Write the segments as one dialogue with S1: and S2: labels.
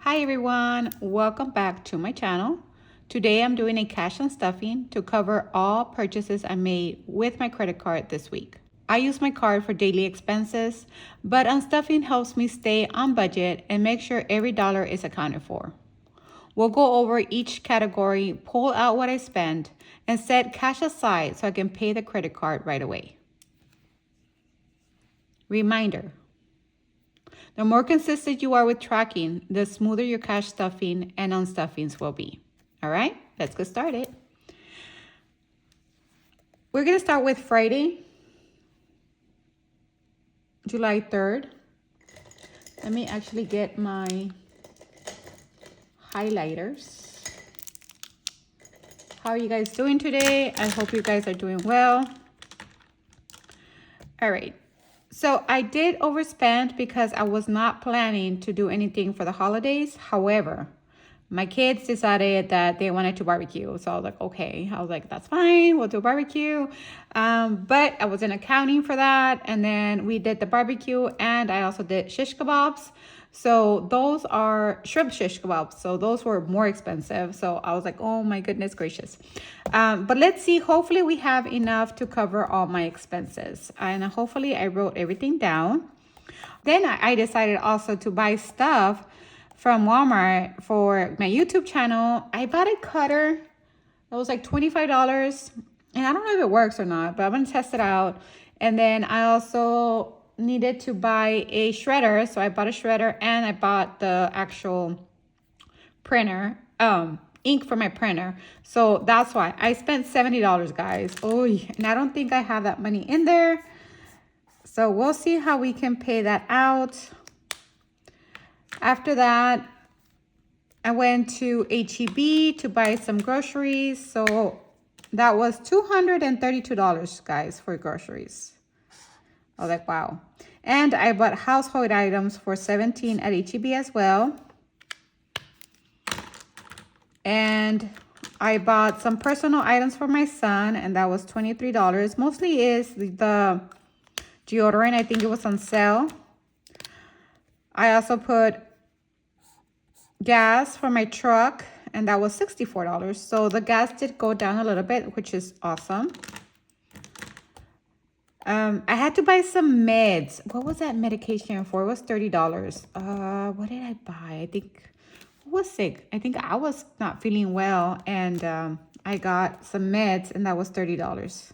S1: Hi everyone, welcome back to my channel. Today I'm doing a cash unstuffing to cover all purchases I made with my credit card this week. I use my card for daily expenses, but unstuffing helps me stay on budget and make sure every dollar is accounted for. We'll go over each category, pull out what I spent, and set cash aside so I can pay the credit card right away. Reminder: the more consistent you are with tracking, the smoother your cash stuffing and unstuffings will be. All right, let's get started. We're going to start with Friday, July 3rd. Let me actually get my highlighters. How are you guys doing today? I hope you guys are doing well. All right. So I did overspend because I was not planning to do anything for the holidays. However, my kids decided that they wanted to barbecue. So I was like, okay. I was like, that's fine. We'll do barbecue. But I wasn't accounting for that. And then we did the barbecue and I also did shish kebabs. So those are shrimp shish kebabs. So those were more expensive. So I was like, oh my goodness gracious. But let's see. Hopefully we have enough to cover all my expenses. And hopefully I wrote everything down. Then I decided also to buy stuff from Walmart for my YouTube channel. I bought a cutter that was like $25. And I don't know if it works or not, but I'm going to test it out. And then I also needed to buy a shredder. So I bought a shredder and I bought the actual printer, ink for my printer. So that's why I spent $70, guys. Oh, and I don't think I have that money in there. So we'll see how we can pay that out. After that, I went to H-E-B to buy some groceries. So that was $232, guys, for groceries. I was like, wow. And I bought household items for $17 at H-E-B as well. And I bought some personal items for my son, and that was $23. Mostly is the deodorant. I think it was on sale. I also put gas for my truck, and that was $64. So the gas did go down a little bit, which is awesome. I had to buy some meds. What was that medication for? It was $30. What did I buy? I think I was sick. I think I was not feeling well, and I got some meds, and that was $30.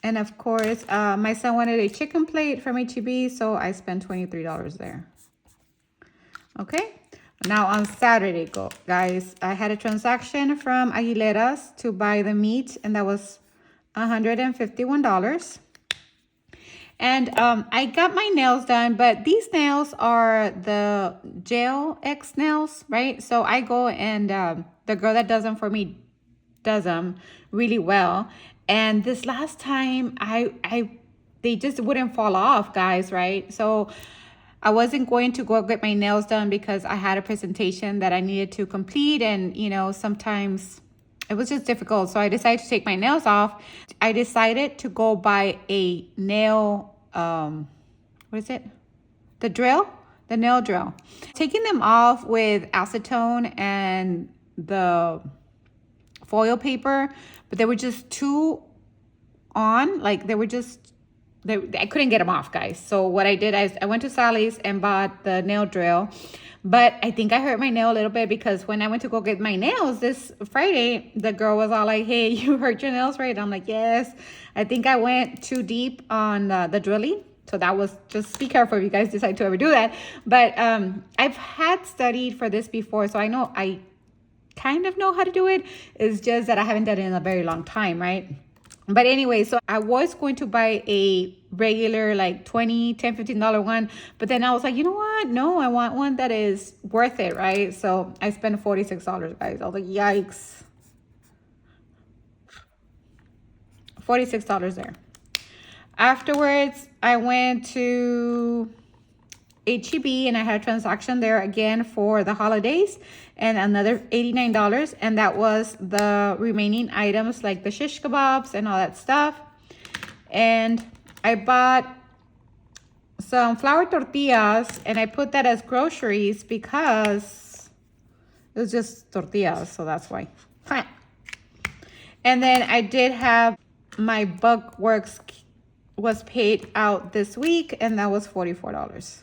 S1: And of course, my son wanted a chicken plate from H-E-B, so I spent $23 there. Okay. Now on Saturday, guys, I had a transaction from Aguilera's to buy the meat, and that was $151. And I got my nails done, but these nails are the Gel X nails, right? So I go and the girl that does them for me does them really well. And this last time, they just wouldn't fall off, guys, right? So I wasn't going to go get my nails done because I had a presentation that I needed to complete. And, you know, sometimes it was just difficult. So I decided to take my nails off. I decided to go buy a nail, what is it? The nail drill. Taking them off with acetone and the foil paper, but they were just too on, like they were just, I couldn't get them off, guys. So what I did, I went to Sally's and bought the nail drill, but I think I hurt my nail a little bit because when I went to go get my nails this Friday, the girl was all like, hey, you hurt your nails, right? I'm like, yes. I think I went too deep on the drilling. So that was, just be careful if you guys decide to ever do that. But I've had studied for this before, so I know I kind of know how to do it. It's just that I haven't done it in a very long time, right? But anyway, so I was going to buy a regular like $10, $15 one. But then I was like, you know what? No, I want one that is worth it, right? So I spent $46, guys. I was like, yikes. $46 there. Afterwards, I went to H-E-B and I had a transaction there again for the holidays and another $89, and that was the remaining items like the shish kebabs and all that stuff. And I bought some flour tortillas, and I put that as groceries because it was just tortillas, so that's why. And then I did have my Bug Works was paid out this week, and that was $44.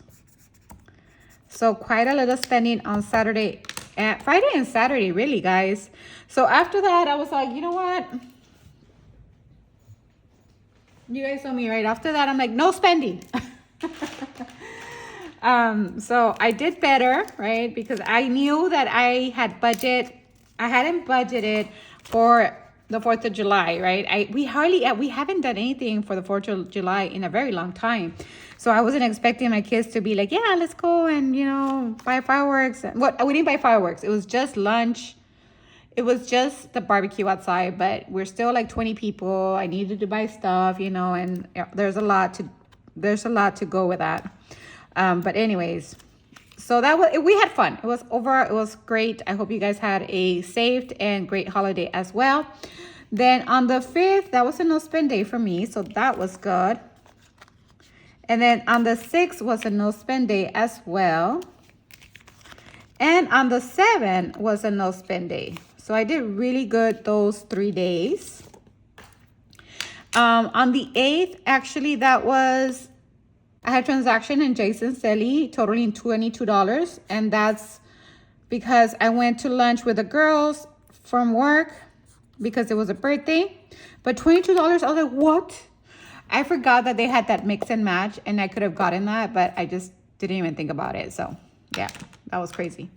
S1: So quite a little spending on Saturday, and Friday and Saturday, really, guys. So after that, I was like, you know what? You guys know me, right? After that, I'm like, no spending. So I did better, right? Because I knew that I hadn't budgeted for the 4th of July, right? We haven't done anything for the 4th of July in a very long time. So I wasn't expecting my kids to be like, yeah, let's go and, buy fireworks. What? We didn't buy fireworks. It was just lunch. It was just the barbecue outside, but we're still like 20 people. I needed to buy stuff, and there's a lot to go with that. But anyways, so we had fun. It was great. I hope you guys had a safe and great holiday as well. Then on the 5th, that was a no spend day for me, so that was good. And then on the 6th was a no spend day as well. And on the 7th was a no spend day. So I did really good those 3 days. On the 8th, actually, I had transaction in Jason's Deli totaling $22. And that's because I went to lunch with the girls from work because it was a birthday. But $22, I was like, what? I forgot that they had that mix and match, and I could have gotten that, but I just didn't even think about it. So yeah, that was crazy.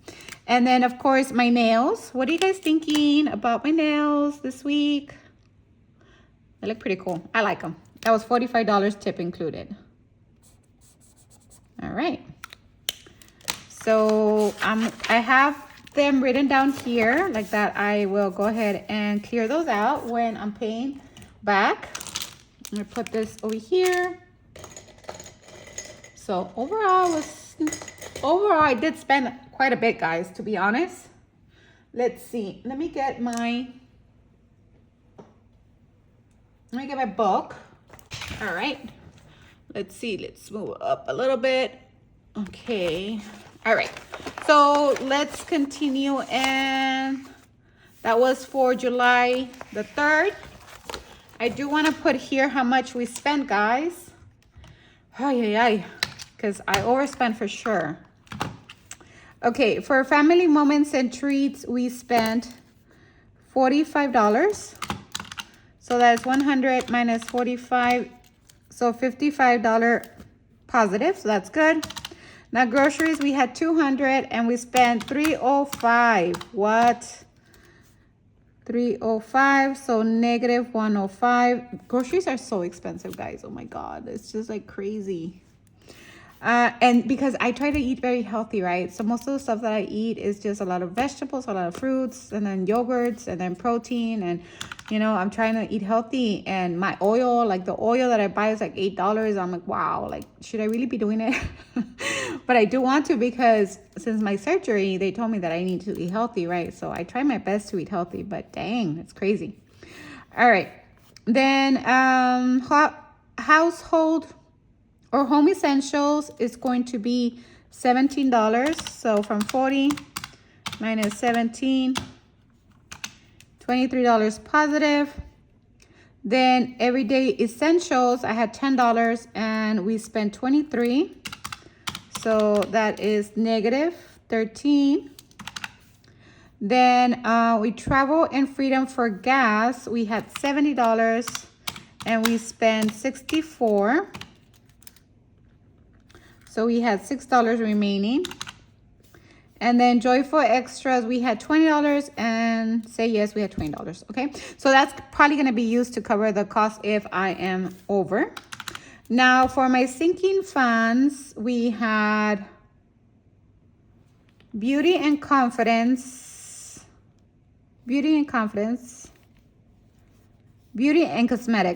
S1: And then, of course, my nails. What are you guys thinking about my nails this week? They look pretty cool. I like them. That was $45 tip included. All right. So I have them written down here like that. I will go ahead and clear those out when I'm paying back. I'm gonna put this over here. So overall, I did spend quite a bit, guys, to be honest. Let's see. Let me get my book. All right. Let's see. Let's move up a little bit. Okay. All right. So let's continue. And that was for July the 3rd. I do want to put here how much we spent, guys. Because I overspent for sure. Okay, for family moments and treats, we spent $45. So that's 100 minus 45. So $55 positive. So that's good. Now groceries, we had 200 and we spent 305. What? 305, so negative 105. Groceries are so expensive, guys. Oh my God, it's just like crazy. And because I try to eat very healthy, right? So most of the stuff that I eat is just a lot of vegetables, a lot of fruits, and then yogurts, and then protein. And, I'm trying to eat healthy. And my oil, like the oil that I buy is like $8. I'm like, wow, like, should I really be doing it? But I do want to because since my surgery, they told me that I need to eat healthy, right? So I try my best to eat healthy, but dang, it's crazy. All right. Then household or home essentials is going to be $17. So from 40 minus 17, $23 positive. Then everyday essentials, I had $10 and we spent 23. So that is negative 13. Then we travel and freedom for gas. We had $70 and we spent 64. So we had $6 remaining. And then joyful extras, we had $20 and say yes, we had $20. Okay, so that's probably going to be used to cover the cost if I am over. Now for my sinking funds, we had beauty and cosmetics.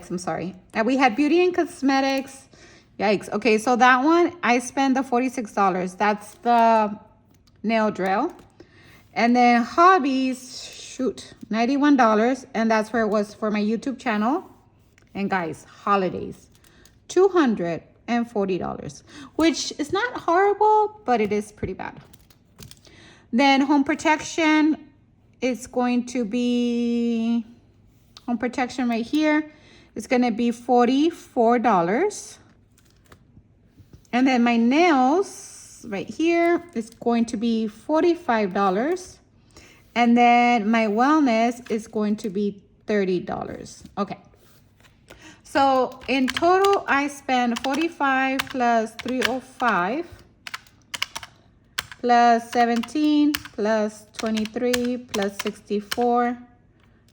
S1: I'm sorry. And we had beauty and cosmetics. Yikes. Okay, so that one, I spent the $46. That's the nail drill. And then hobbies, shoot, $91. And that's where it was for my YouTube channel. And guys, holidays, $240. $240, which is not horrible, but it is pretty bad. Then home protection is going to be, home protection right here, it's going to be $44. And then my nails right here is going to be $45. And then my wellness is going to be $30. Okay. So in total, I spent 45 plus 305 plus 17 plus 23 plus 64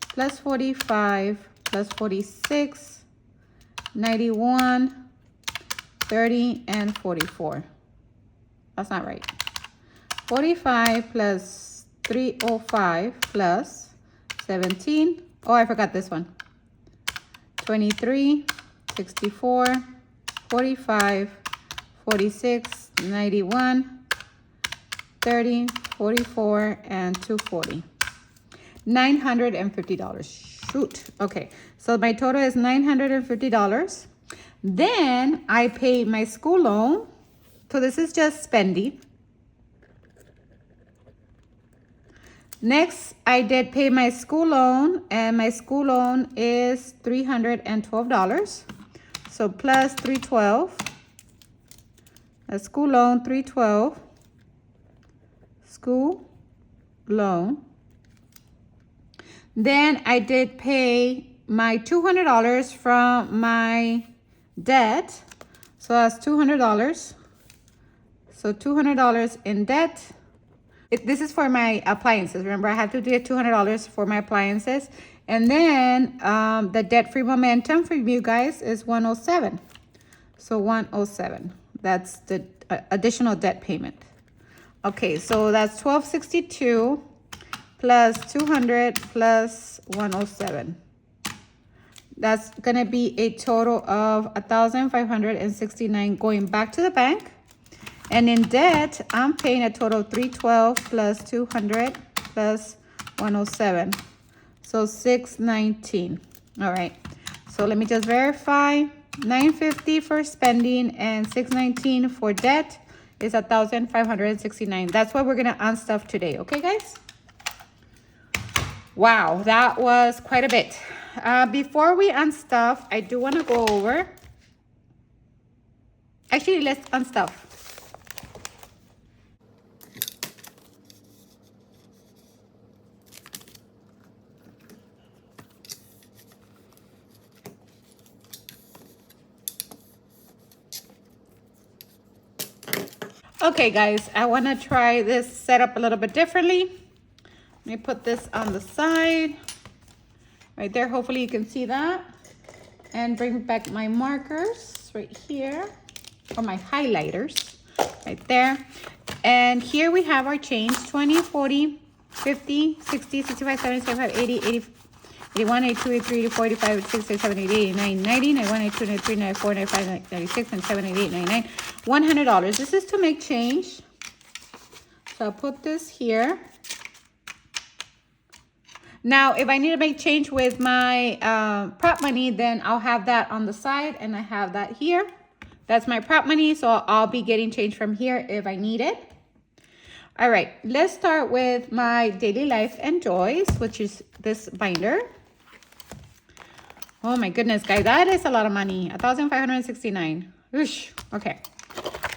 S1: plus 45 plus 46, 91, 30, and 44. That's not right. 45 plus 305 plus 17. Oh, I forgot this one. 23, 64, 45, 46, 91, 30, 44, and 240. $950. Shoot. Okay, so my total is $950. Then I paid my school loan. So this is just spending. Next, I did pay my school loan, and my school loan is $312. So plus 312. A school loan, 312. School loan. Then I did pay my $200 from my debt. So that's $200. So $200 in debt. This is for my appliances. Remember, I have to do $200 for my appliances. And then the debt-free momentum for you guys is 107. So 107. That's the additional debt payment. Okay, so that's 1262 plus 200 plus 107. That's gonna be a total of 1,569 going back to the bank. And in debt, I'm paying a total of 312 plus 200 plus 107. So 619. All right. So let me just verify. 950 for spending and 619 for debt is 1,569. That's what we're gonna unstuff today. Okay, guys? Wow, that was quite a bit. Before we unstuff, I do want to go over. Actually, let's unstuff. Okay, guys, I want to try this setup a little bit differently. Let me put this on the side. Right there, hopefully you can see that. And bring back my markers right here, or my highlighters right there. And here we have our change: 20, 40, 50, 60, 65, 70, 75, 80, 80, 81, 82, 83, 84, 85, 86, 87, 88, 89, 90, 91, 92, 93, 94, 95, 96, 97, 98, 99, $100. This is to make change. So I'll put this here. Now, if I need to make change with my prop money, then I'll have that on the side, and I have that here. That's my prop money, so I'll be getting change from here if I need it. All right, let's start with my daily life and joys, which is this binder. Oh my goodness, guys, that is a lot of money. 1,569. Oosh. Okay,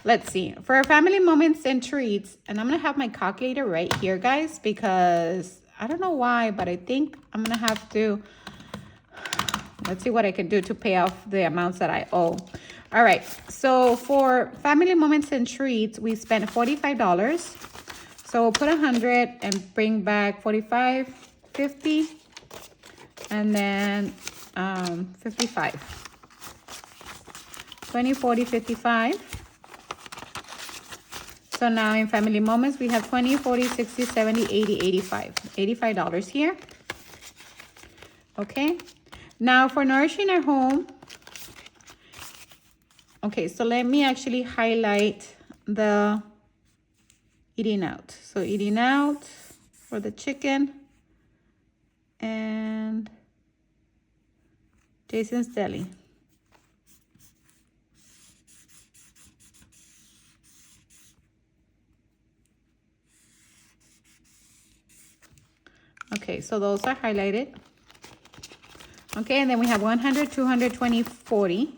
S1: let's see. For family moments and treats, and I'm gonna have my calculator right here, guys, because I don't know why, but I think I'm gonna have to, let's see what I can do to pay off the amounts that I owe. All right, so for family moments and treats, we spent $45. So we'll put 100 and bring back 45, 50, and then 55. 20, 40, 55. So now in family moments, we have 20, 40, 60, 70, 80, 85. $85 here. Okay. Now for nourishing our home. Okay, so let me actually highlight the eating out. So eating out for the chicken and Jason's Deli. Okay, so those are highlighted. Okay, and then we have 100, 200, 20, 40.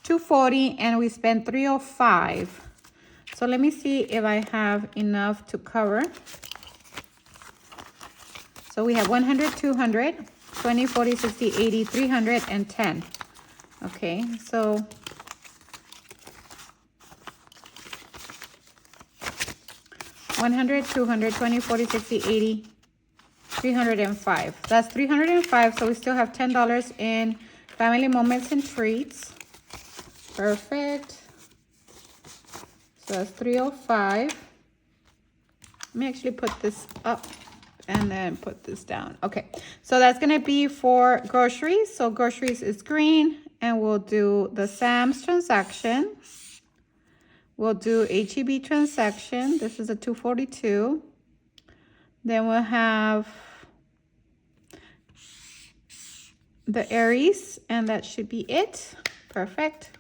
S1: 240, and we spent 305. So let me see if I have enough to cover. So we have 100, 200, 20, 40, 60, 80, 300, and 10. Okay, so $100, 200, 20, 40, 60, 80, 305. That's 305. So we still have $10 in family moments and treats. Perfect. So that's 305. Let me actually put this up and then put this down. Okay, so that's gonna be for groceries. So groceries is green, and we'll do the Sam's transaction. We'll do HEB transaction. This is a 242. Then we'll have the Aries, and that should be it. Perfect.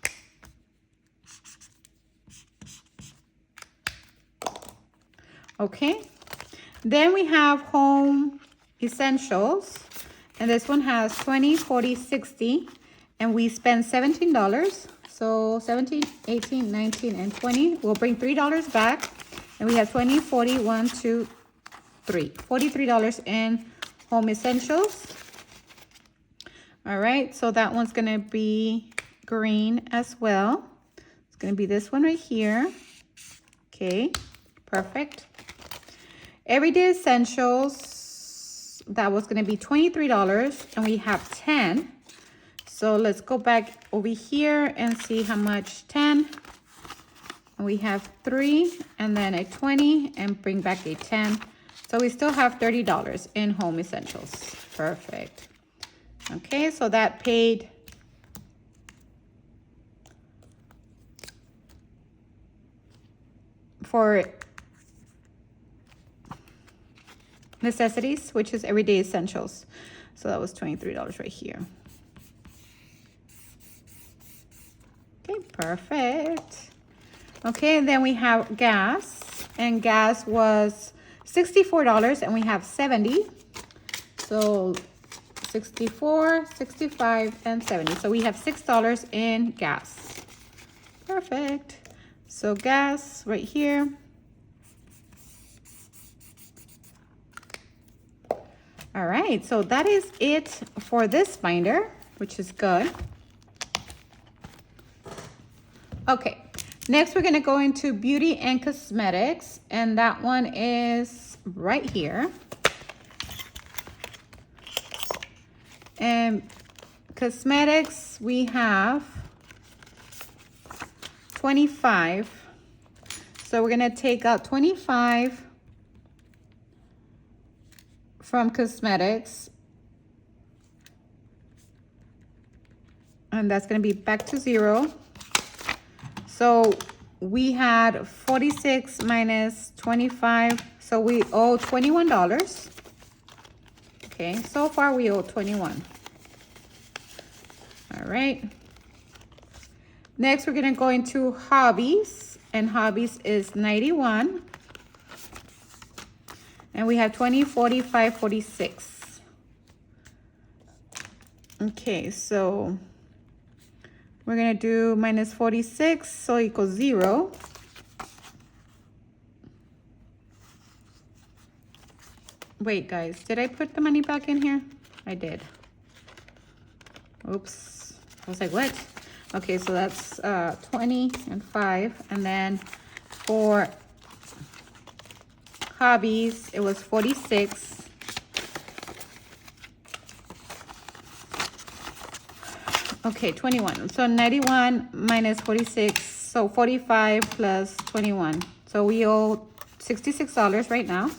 S1: Okay. Then we have home essentials, and this one has 20, 40, 60, and we spend $17. So 17, 18, 19, and 20. We'll bring $3 back, and we have 20, 40, 1, 2, 3. $43 in home essentials. All right, so that one's gonna be green as well. It's gonna be this one right here. Okay, perfect. Everyday essentials, that was gonna be $23, and we have 10. So let's go back over here and see how much. 10. And we have 3, and then a 20, and bring back a 10. So we still have $30 in home essentials. Perfect. Okay, so that paid for necessities, which is everyday essentials. So that was $23 right here. Okay, perfect. Okay, and then we have gas, and gas was $64, and we have 70. So 64, 65, and 70. So we have $6 in gas. Perfect. So gas right here. All right, so that is it for this binder, which is good. Okay, next we're gonna go into beauty and cosmetics, and that one is right here. And cosmetics, we have 25. So we're gonna take out 25 from cosmetics. And that's gonna be back to 0. So we had 46 minus 25. So we owe $21. Okay, so far we owe 21. All right. Next, we're gonna go into hobbies, and hobbies is 91. And we have 20, 45, 46. Okay, so we're gonna do minus 46, so equals 0. Wait, guys, did I put the money back in here? I did. Oops, I was like, what? Okay, so that's 20 and 5, and then for hobbies, it was 46. Okay, 21. So 91 minus 46, so 45 plus 21. So we owe $66 right now.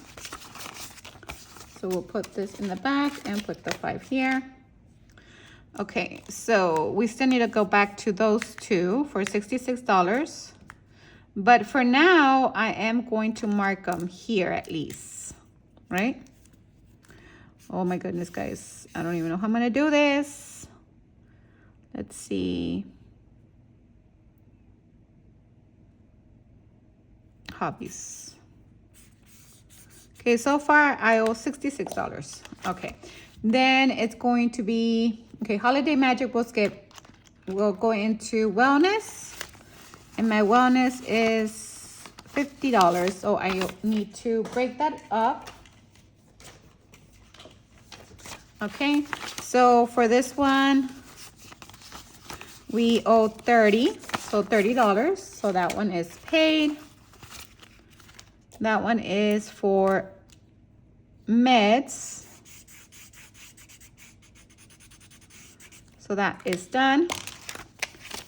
S1: So we'll put this in the back and put the 5 here. Okay, so we still need to go back to those two for $66. But for now, I am going to mark them here at least, right? Oh my goodness, guys. I don't even know how I'm gonna do this. Let's see. Hobbies. Okay, so far I owe $66. Okay. Then it's going to be, okay, Holiday Magic will skip. We'll go into wellness. And my wellness is $50. So I need to break that up. Okay. So for this one, we owe 30. So $30. So that one is paid. That one is for meds. So that is done.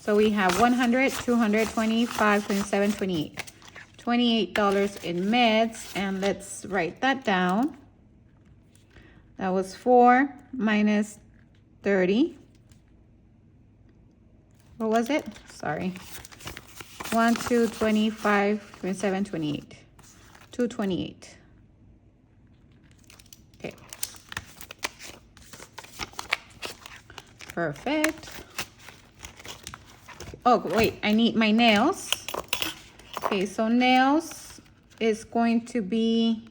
S1: So we have 100, 200, 25, 27, 28. $28 in meds. And let's write that down. That was 4 minus 30. What was it? Sorry. 1, 2, 25, 27, 28. 228. Okay. Perfect. Oh, wait, I need my nails. Okay, so nails is going to be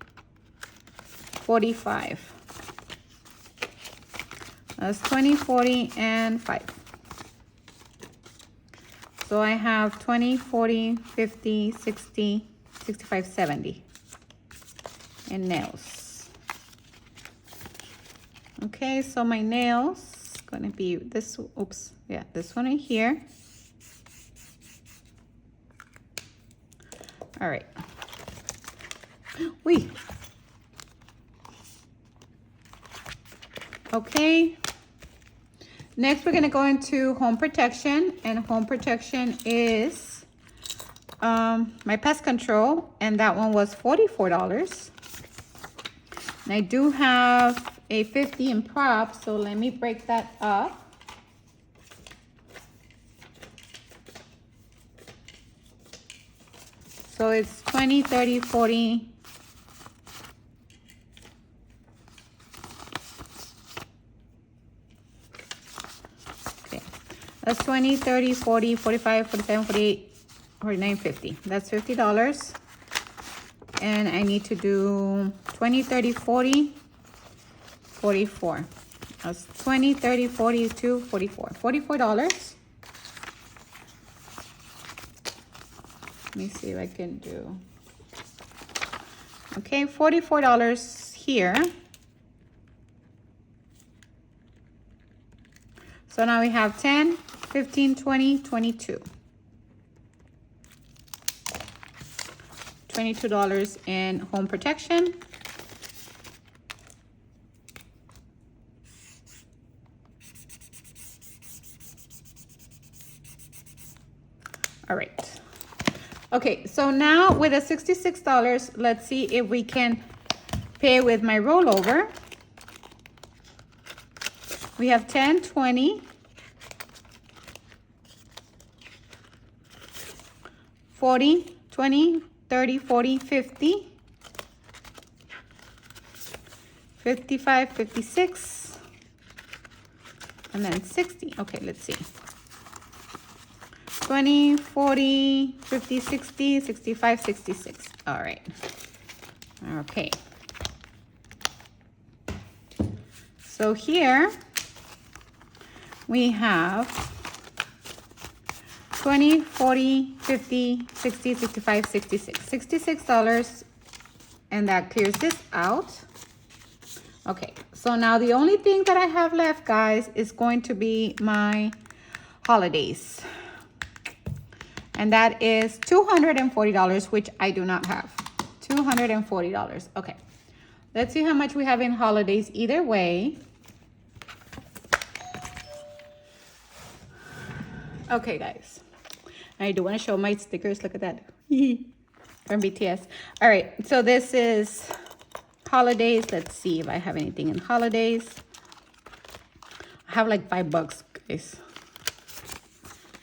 S1: 45. That's 20, 40, and 5. So I have 20, 40, 50, 60, 65, 70 in nails. Okay, so my nails gonna be this, oops, yeah, this one right here. All right. Wait. Okay. Next, we're gonna go into home protection, and home protection is my pest control, and that one was $44. And I do have a 50 in props, so let me break that up. So it's 20, 30, 40. Okay. That's 20, 30, 40, 45, 47, 48, 49, 50. That's $50. And I need to do 20, 30, 40, 44. That's 20, 30, 42, 44. $44. Let me see if I can do. Okay, $44 here. So now we have 10, 15, 20, 22. $22 in home protection. All right. Okay, so now with the $66, let's see if we can pay with my rollover. We have 10, 20, 40, 20, 30, 40, 50, 55, 56, and then 60. Okay, let's see. 20, 40, 50, 60, 65, 66. All right. Okay. So here we have 20, 40, 50, 60, 65, 66. $66, and that clears this out. Okay, so now the only thing that I have left, guys, is going to be my holidays. And that is $240, which I do not have. $240. Okay. Let's see how much we have in holidays either way. Okay, guys. I do want to show my stickers. Look at that. From BTS. All right. So this is holidays. Let's see if I have anything in holidays. I have like $5, guys.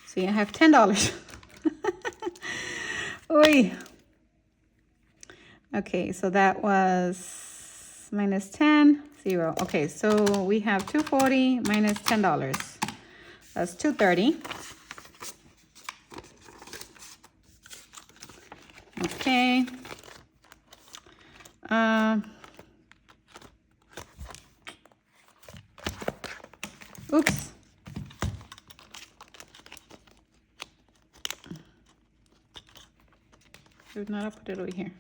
S1: See, I have $10. Oy. Okay, so that was minus 10, 0. Okay, so we have 240 minus $10. That's 230. Okay. If not, I'll put it over here.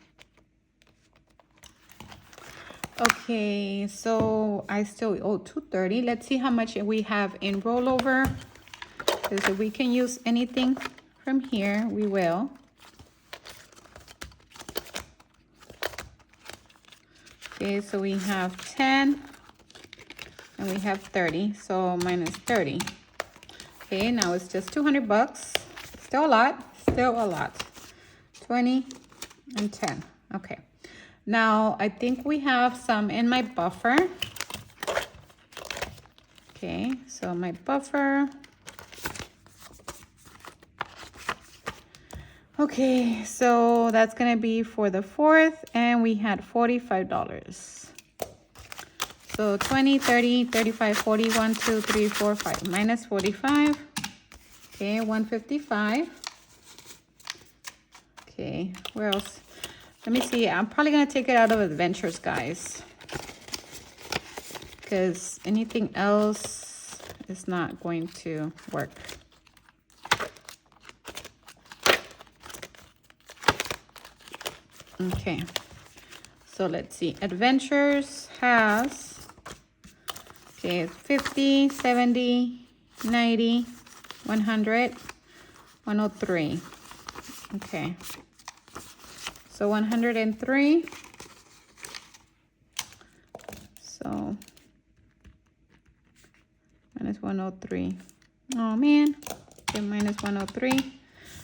S1: Okay, so I still owe $230. Let's see how much we have in rollover. Because if we can use anything from here, we will. Okay, so we have 10 and we have 30, so minus 30. Okay, now it's just 200 bucks. Still a lot, still a lot. 20 and 10, okay. Now, I think we have some in my buffer. Okay, so my buffer. Okay, so that's gonna be for the 4th, and we had $45. So 20, 30, 35, 40, 1, 2, 3, 4, 5. Minus 45. Okay, 155. Okay, where else? Let me see. I'm probably gonna take it out of adventures, guys, because anything else is not going to work. Okay, so let's see. Adventures has, okay, 50, 70, 90, 100, 103. Okay, so 103. So minus 103. Oh man, okay, minus 103.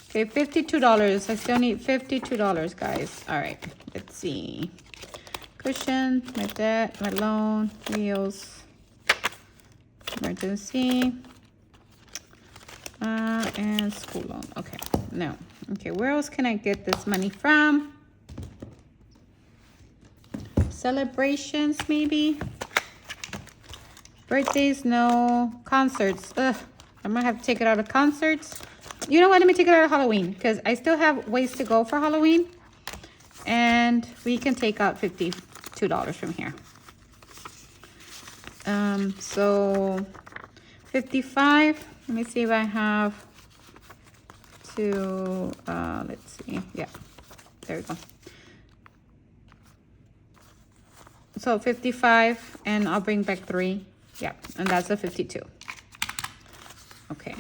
S1: Okay, $52. I still need $52, guys. All right, let's see. Cushion, my debt, my loan, wheels, emergency, and school loan. Okay, no. Okay, where else can I get this money from? Celebrations, maybe? Birthdays, no. Concerts, ugh. I'm gonna have to take it out of concerts. You know what? Let me take it out of Halloween because I still have ways to go for Halloween. And we can take out $52 from here. So 55. Let me see if I have to, let's see. Yeah, there we go. So 55, and I'll bring back 3. Yeah, and that's a 52. Okay.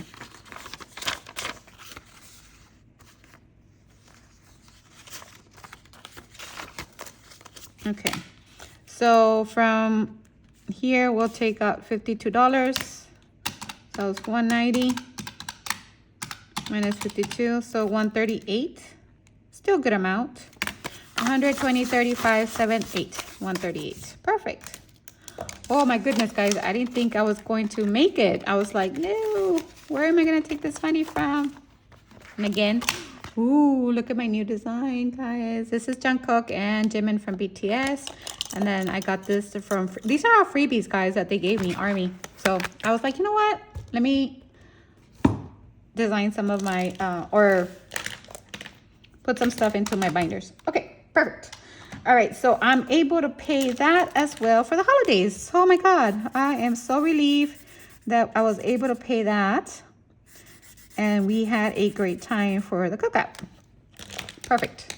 S1: Okay, so from here we'll take out $52. So it's 190 minus 52, so 138. Still good amount. 120, 35, 7, 8. 138. Perfect. Oh my goodness, guys, I didn't think I was going to make it. I was like, no, where am I gonna take this money from? And again, ooh, look at my new design, guys. This is Jungkook and Jimin from BTS. And then I got this from, these are all freebies, guys, that they gave me, ARMY. So I was like, you know what? Let me design some of my, or put some stuff into my binders. Okay, perfect. All right, so I'm able to pay that as well for the holidays. Oh my God, I am so relieved that I was able to pay that. And we had a great time for the cookout. Perfect.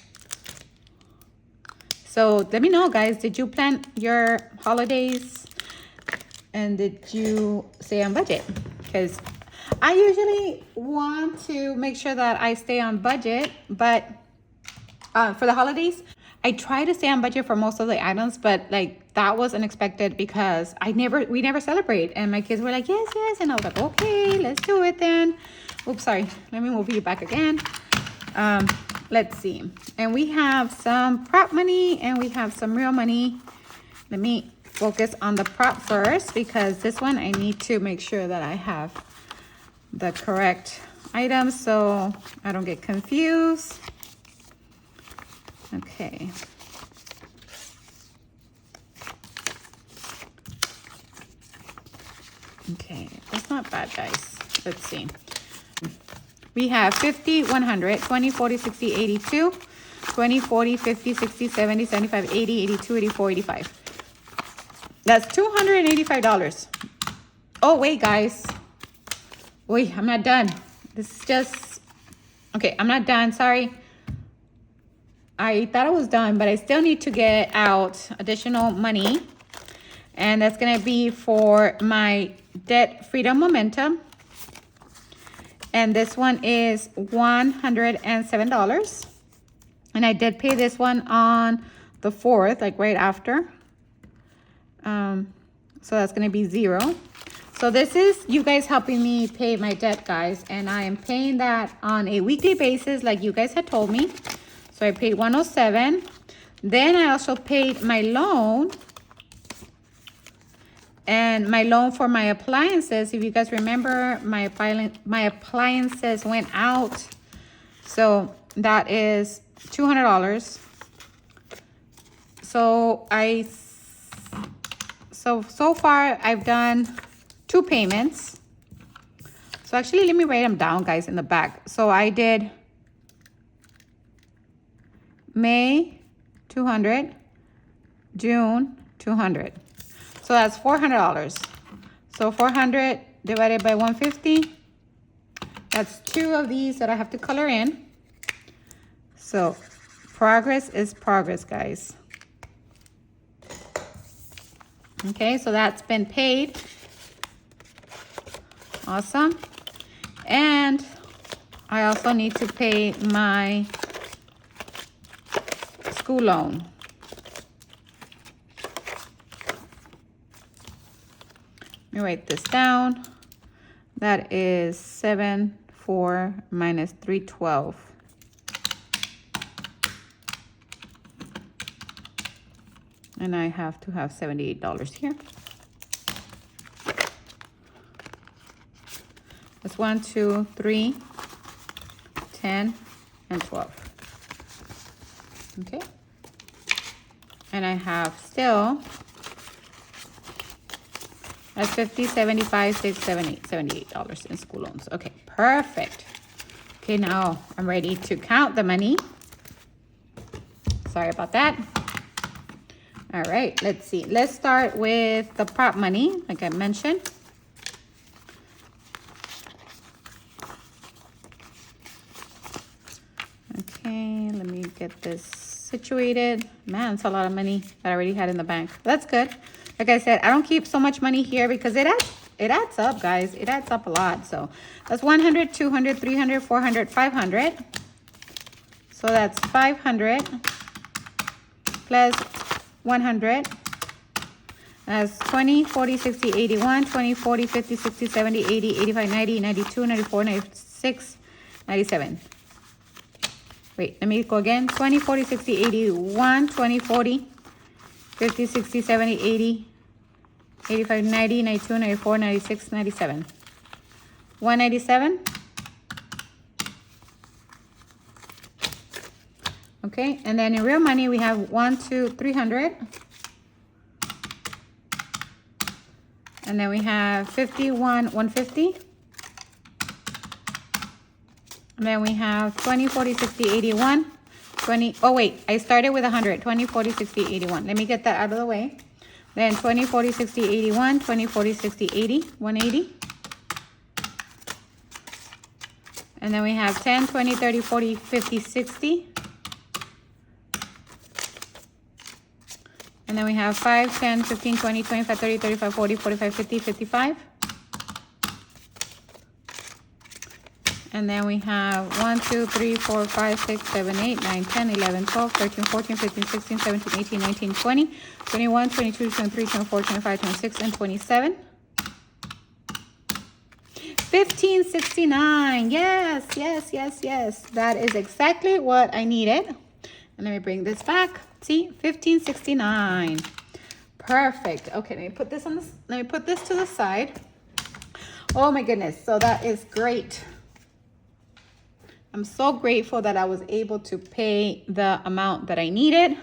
S1: So let me know, guys, did you plan your holidays? And did you stay on budget? Because I usually want to make sure that I stay on budget, but for the holidays, I try to stay on budget for most of the items, but like that was unexpected because we never celebrate. And my kids were like, yes, yes. And I was like, okay, let's do it then. Oops, sorry. Let me move you back again. Let's see. And we have some prop money and we have some real money. Let me focus on the prop first because this one I need to make sure that I have the correct items so I don't get confused. Okay. Okay, that's not bad, guys. Let's see. We have 50, 100, 20, 40, 60, 82, 20, 40, 50, 60, 70, 75, 80, 82, 84, 85. That's $285. Oh, wait, guys. Wait, I'm not done. This is just... Okay, I'm not done. Sorry. I thought it was done, but I still need to get out additional money. And that's going to be for my debt freedom momentum. And this one is $107. And I did pay this one on the 4th, like right after. So that's going to be 0. So this is you guys helping me pay my debt, guys. And I am paying that on a weekly basis like you guys had told me. So I paid 107. Then I also paid my loan. And my loan for my appliances, if you guys remember, my appliances went out. So that is $200. So so far I've done 2 payments. So actually, let me write them down, guys, in the back. So I did May 200, June 200. So that's $400. So 400 divided by 150. That's 2 of these that I have to color in. So progress is progress, guys. Okay, so that's been paid. Awesome. And I also need to pay my school loan. Let me write this down. That is 7,400 minus 312. And I have to have $78 here. That's 1, 2, 3, 10, and 12. Okay. And I have still, that's 50, 75, 6, 7, 8, $78 in school loans. Okay, perfect. Okay, now I'm ready to count the money. Sorry about that. All right, let's see. Let's start with the prop money, like I mentioned. Okay, let me get this situated. Man, it's a lot of money that I already had in the bank. That's good. Like I said, I don't keep so much money here because it adds up, guys. It adds up a lot. So that's 100, 200, 300, 400, 500. So that's 500 plus 100. That's 20, 40, 60, 81, 20, 40, 50, 60, 70, 80, 85, 90, 92, 94, 96, 97. Wait, let me go again. 20, 40, 60, 81, 20, 40, 50, 60, 70, 80, 85, 90, 92, 94, 96, 97. 197. Okay, and then in real money, we have 1, 2, 300. And then we have 51, 150. And then we have 20, 40, 60, 81. 20, oh wait, I started with 100. 20, 40, 60, 81. Let me get that out of the way. Then 20, 40, 60, 81. 20, 40, 60, 80. 180. And then we have 10, 20, 30, 40, 50, 60. And then we have 5, 10, 15, 20, 25, 30, 35, 40, 45, 50, 55. And then we have 1, 2, 3, 4, 5, 6, 7, 8, 9, 10, 11, 12, 13, 14, 15, 16, 17, 18, 19, 20, 21, 22, 23, 24, 25, 26, and 27. 1569. Yes, yes, yes, yes. That is exactly what I needed. And let me bring this back. See, 1569. Perfect. Okay, let me put this to the side. Oh my goodness. So that is great. I'm so grateful that I was able to pay the amount that I needed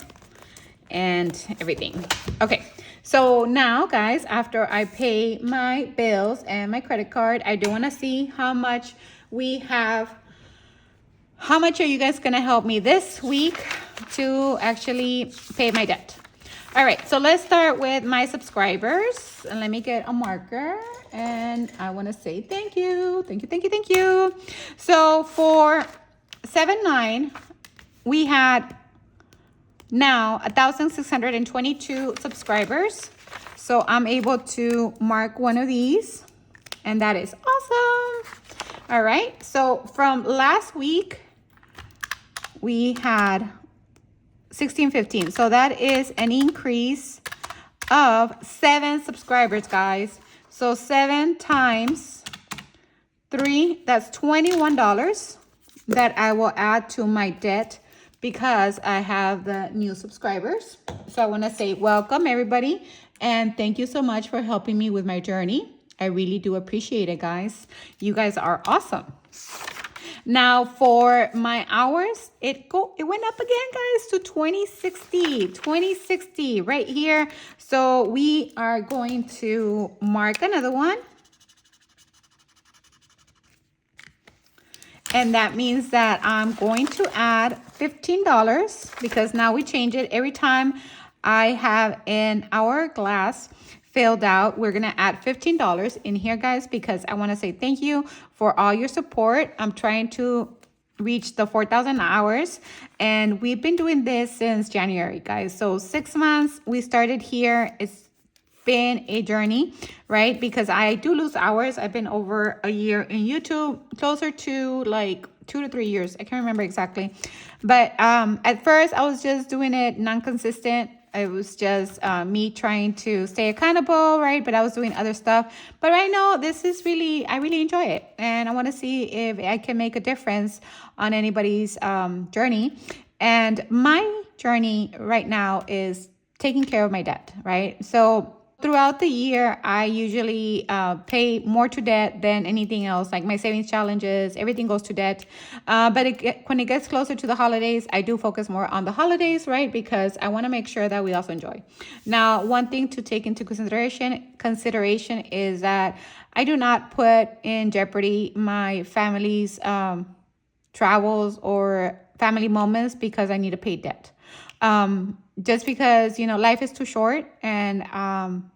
S1: and everything. Okay, so now guys, after I pay my bills and my credit card, I do want to see how much we have. How much are you guys gonna help me this week to actually pay my debt? All right, so let's start with my subscribers. And let me get a marker. And I want to say thank you. Thank you, thank you, thank you. 'Thank you. So for 7-9, we had now 1,622 subscribers. So I'm able to mark one of these, and that is awesome. All right, so from last week, we had 1615. So that is an increase of 7 subscribers, guys. So 7 times 3, that's $21 that I will add to my debt because I have the new subscribers. So I want to say welcome, everybody, and thank you so much for helping me with my journey. I really do appreciate it, guys. You guys are awesome. Now for my hours, it went up again, guys, to 2060 right here. So we are going to mark another one. And that means that I'm going to add $15 because now we change it. Every time I have an hourglass filled out, we're going to add $15 in here, guys, because I want to say thank you for all your support. I'm trying to reach the 4,000 hours, and we've been doing this since January, guys. So 6 months we started here. It's been a journey, right? Because I do lose hours. I've been over a year in YouTube, closer to like 2 to 3 years. I can't remember exactly. But at first I was just doing it non-consistent. It was just me trying to stay accountable, right? But I was doing other stuff. But right now, this is really, I really enjoy it. And I want to see if I can make a difference on anybody's journey. And my journey right now is taking care of my debt, right? So throughout the year, I usually pay more to debt than anything else, like my savings challenges, everything goes to debt. But when it gets closer to the holidays, I do focus more on the holidays, right? Because I want to make sure that we also enjoy. Now, one thing to take into consideration is that I do not put in jeopardy my family's travels or family moments because I need to pay debt. Just because, you know, life is too short, and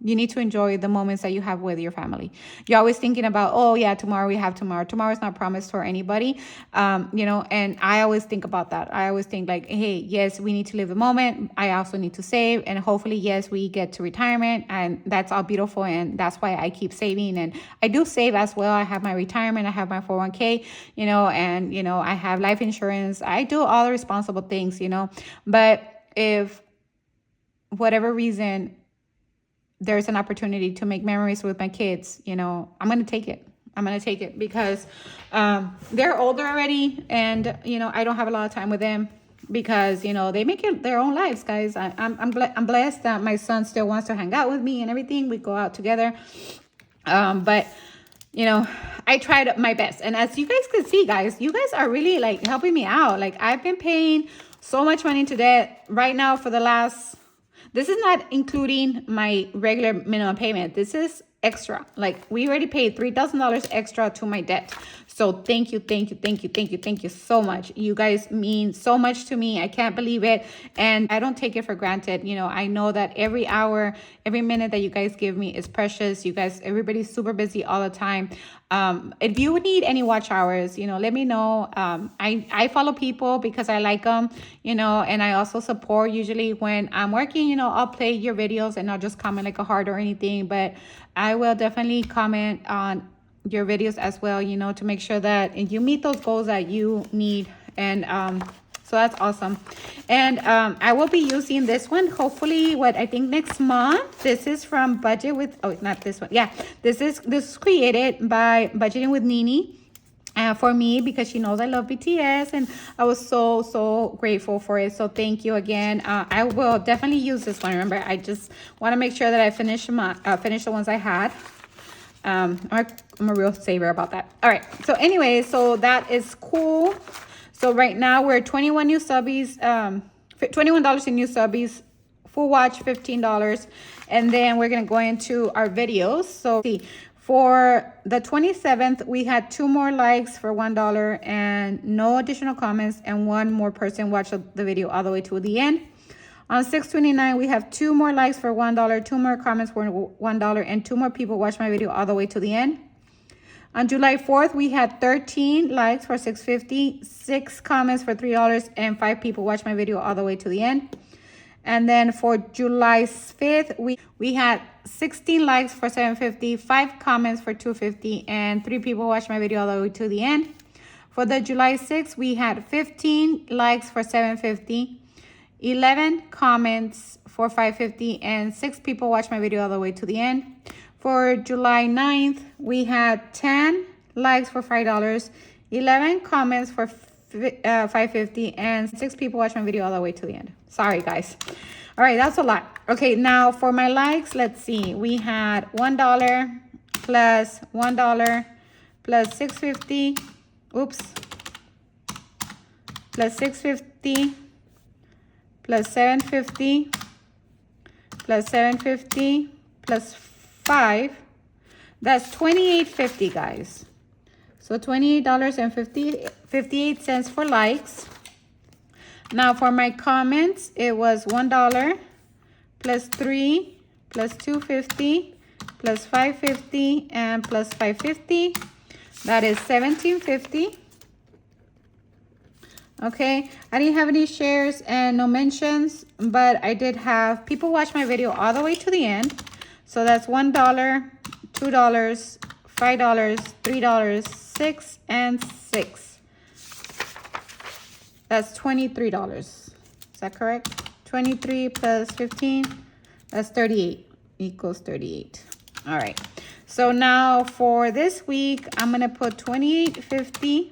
S1: you need to enjoy the moments that you have with your family. You're always thinking about, oh yeah, tomorrow we have tomorrow. Tomorrow's not promised for anybody, you know, and I always think about that. I always think like, hey, yes, we need to live the moment. I also need to save, and hopefully, yes, we get to retirement, and that's all beautiful. And that's why I keep saving, and I do save as well. I have my retirement, I have my 401k, you know, and, you know, I have life insurance. I do all the responsible things, you know, but if whatever reason there's an opportunity to make memories with my kids, you know, I'm going to take it. I'm going to take it because they're older already, and, you know, I don't have a lot of time with them because, you know, they make it their own lives, guys. I'm blessed that my son still wants to hang out with me and everything. We go out together. But, you know, I tried my best. And as you guys can see, guys, you guys are really like helping me out. Like, I've been paying so much money into debt right now for the last... This is not including my regular minimum payment. This is extra. Like, we already paid $3,000 extra to my debt. So thank you so much. You guys mean so much to me. I can't believe it. And I don't take it for granted. You know, I know that every hour, every minute that you guys give me is precious. You guys, everybody's super busy all the time. If you need any watch hours, you know, let me know. I follow people because I like them, you know, and I also support. Usually when I'm working, you know, I'll play your videos and I'll just comment like a heart or anything, but I will definitely comment on your videos as well, you know, to make sure that you meet those goals that you need. And so that's awesome. And I will be using this one hopefully I think next month. This is from Budget with, oh, not this one. Yeah, this is created by Budgeting with Nini. For me, because she knows I love BTS, and I was so grateful for it. So thank you again. I will definitely use this one. Remember, I just want to make sure that I finish the ones I had. I'm a real saver about that. All right. So anyway, so that is cool. So right now we're 21 new subbies, $21 in new subbies, full watch $15, and then we're gonna go into our videos. So see. For the 27th, we had 2 more likes for $1 and no additional comments, and 1 more person watched the video all the way to the end. On 6/29, we have 2 more likes for $1, 2 more comments for $1, and 2 more people watched my video all the way to the end. On July 4th, we had 13 likes for $6.50, 6 comments for $3, and 5 people watched my video all the way to the end. And then for July 5th, we had 16 likes for 750, 5 comments for 250, and 3 people watched my video all the way to the end. For the July 6th, we had 15 likes for 750, 11 comments for 550, and 6 people watched my video all the way to the end. For July 9th, we had 10 likes for $5, 11 comments for 550, and 6 people watched my video all the way to the end. Sorry, guys. All right, that's a lot. Okay, now for my likes, let's see. We had $1 plus $1 plus 650. Oops. Plus 650 plus 750 plus 750 plus 5. That's $28.50, guys. So $28.58 for likes. Now for my comments, it was $1 plus 3 plus 250 plus 550 and plus 550. That is $17.50. Okay, I didn't have any shares and no mentions, but I did have people watch my video all the way to the end. So that's $1, $2, $5, $3, 6, and 6. That's $23. Is that correct? 23 plus 15, that's 38, equals 38. All right. So now for this week, I'm going to put $28.50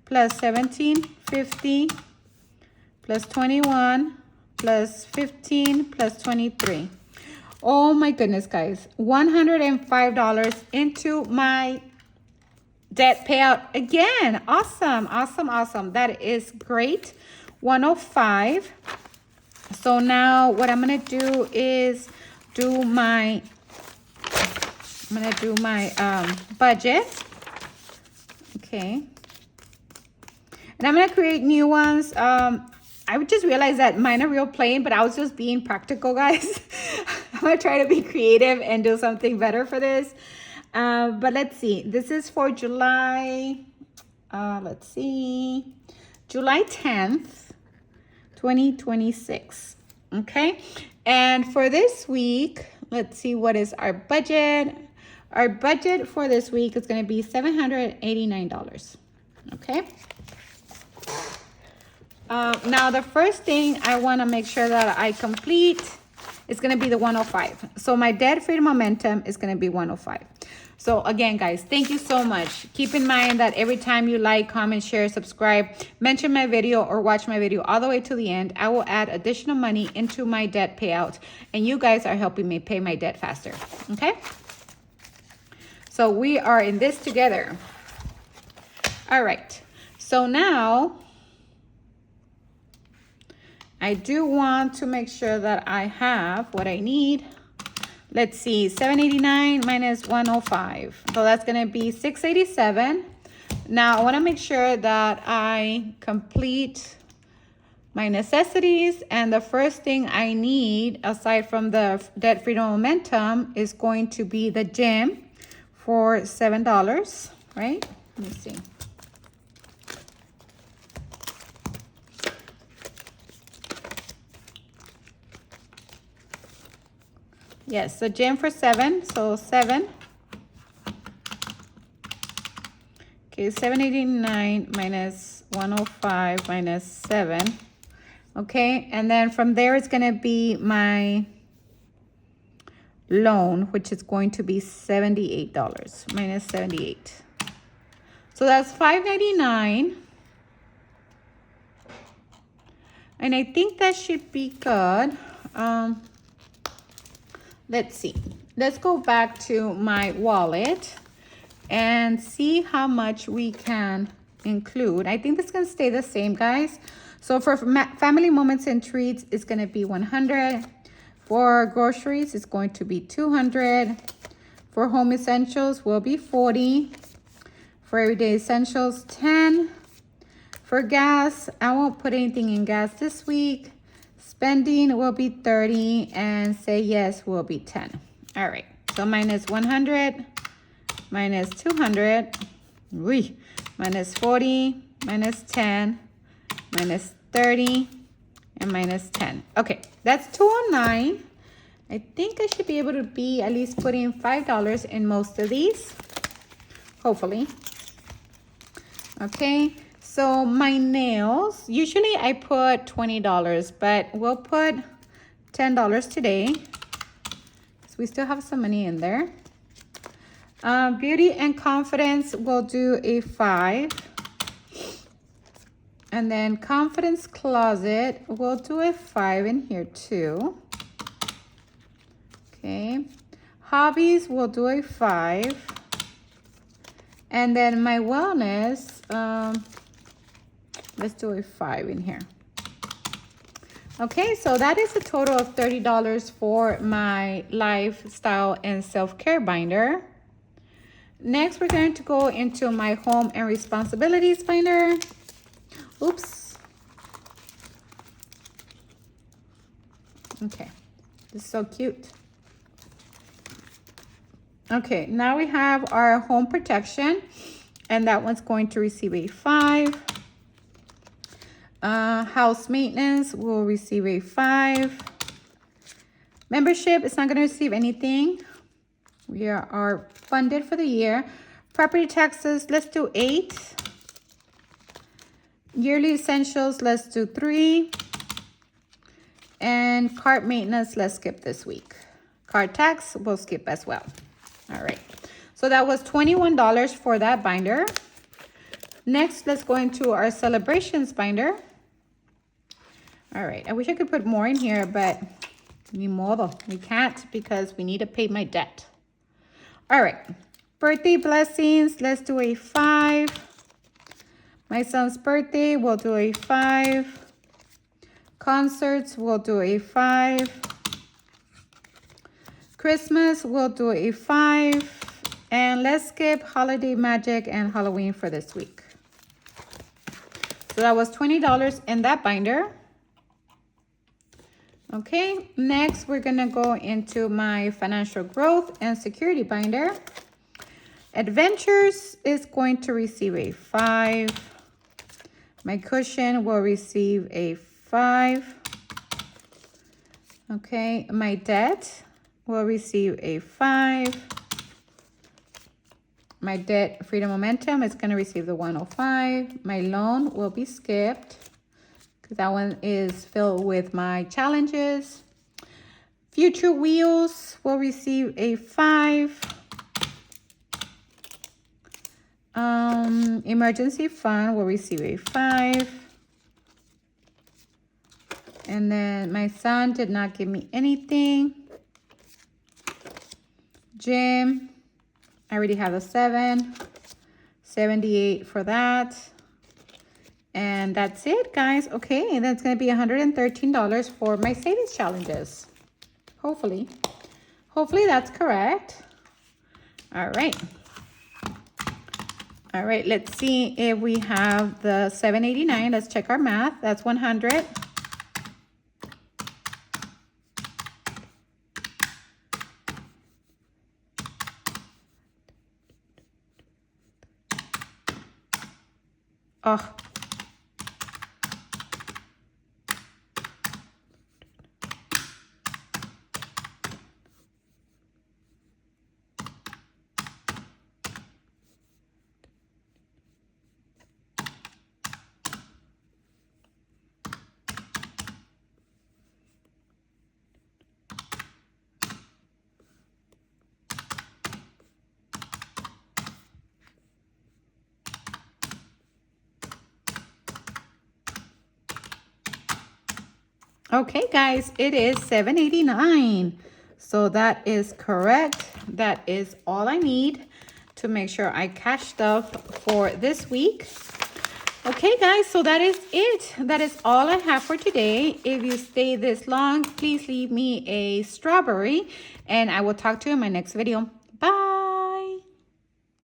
S1: plus $17.50 plus 21 plus 15 plus 23. Oh my goodness, guys. $105 into my debt payout again. Awesome, awesome, awesome. That is great. 105. So now what I'm going to do is do my budget. Okay. And I'm going to create new ones. I would just realize that mine are real plain, but I was just being practical, guys. I'm going to try to be creative and do something better for this. But let's see. This is for July, let's see, July 10th, 2026. Okay. And for this week, let's see, what is our budget? Our budget for this week is going to be $789. Okay. Now the first thing I want to make sure that I complete is going to be the 105. So my debt-free momentum is going to be 105. So again, guys, thank you so much. Keep in mind that every time you like, comment, share, subscribe, mention my video, or watch my video all the way to the end, I will add additional money into my debt payout. And you guys are helping me pay my debt faster. Okay? So we are in this together. All right. So now I do want to make sure that I have what I need. Let's see, 789 minus 105. So that's going to be 687. Now I want to make sure that I complete my necessities. And the first thing I need, aside from the debt freedom momentum, is going to be the gym for $7, right? Let me see. Yes, the gym for 7, so 7. Okay, 789 minus 105 minus 7. Okay, and then from there it's gonna be my loan, which is going to be $78 minus 78. So that's $599. And I think that should be good. Let's see. Let's go back to my wallet and see how much we can include. I think that's going to stay the same, guys. So for family moments and treats, it's going to be 100. For groceries, it's going to be 200. For home essentials, will be 40. For everyday essentials, 10. For gas, I won't put anything in gas this week. Spending will be 30 and say yes will be 10. All right, so minus 100, minus 200, minus 40, minus 10, minus 30, and minus 10. Okay, that's 209. I think I should be able to be at least putting $5 in most of these, hopefully. Okay, so my nails, usually I put $20, but we'll put $10 today. So we still have some money in there. Beauty and confidence, we'll do a 5. And then confidence closet, we'll do a 5 in here too. Okay, hobbies, we'll do a 5. And then my wellness, let's do a 5 in here. Okay, so that is a total of $30 for my lifestyle and self-care binder. Next, we're going to go into my home and responsibilities binder. Oops. Okay, this is so cute. Okay, now we have our home protection, and that one's going to receive a 5. House maintenance will receive a 5. Membership is not going to receive anything. We are funded for the year. Property taxes, let's do 8. Yearly essentials, let's do 3. And cart maintenance, let's skip this week. Cart tax, we'll skip as well. All right, so that was $21 for that binder. Next, let's go into our celebrations binder. All right, I wish I could put more in here, but ni modo, we can't because we need to pay my debt. All right, birthday blessings, let's do a 5. My son's birthday, we'll do a 5. Concerts, we'll do a 5. Christmas, we'll do a 5. And let's skip holiday magic and Halloween for this week. So that was $20 in that binder. Okay, next we're gonna go into my financial growth and security binder. Adventures is going to receive a 5. My cushion will receive a 5. Okay, my debt will receive a 5. My debt freedom momentum is going to receive the 105. My loan will be skipped because that one is filled with my challenges. Future wheels will receive a 5. Emergency fund will receive a 5. And then my son did not give me anything. Gym, I already have a 7. 78 for that. And that's it, guys. Okay, and that's going to be $113 for my savings challenges. Hopefully. Hopefully that's correct. All right. All right, let's see if we have the 789. Let's check our math. That's 100. Oh. Okay, guys, it is $789. So that is correct. That is all I need to make sure I cash stuff for this week. Okay, guys, so that is it. That is all I have for today. If you stay this long, please leave me a strawberry, and I will talk to you in my next video. Bye.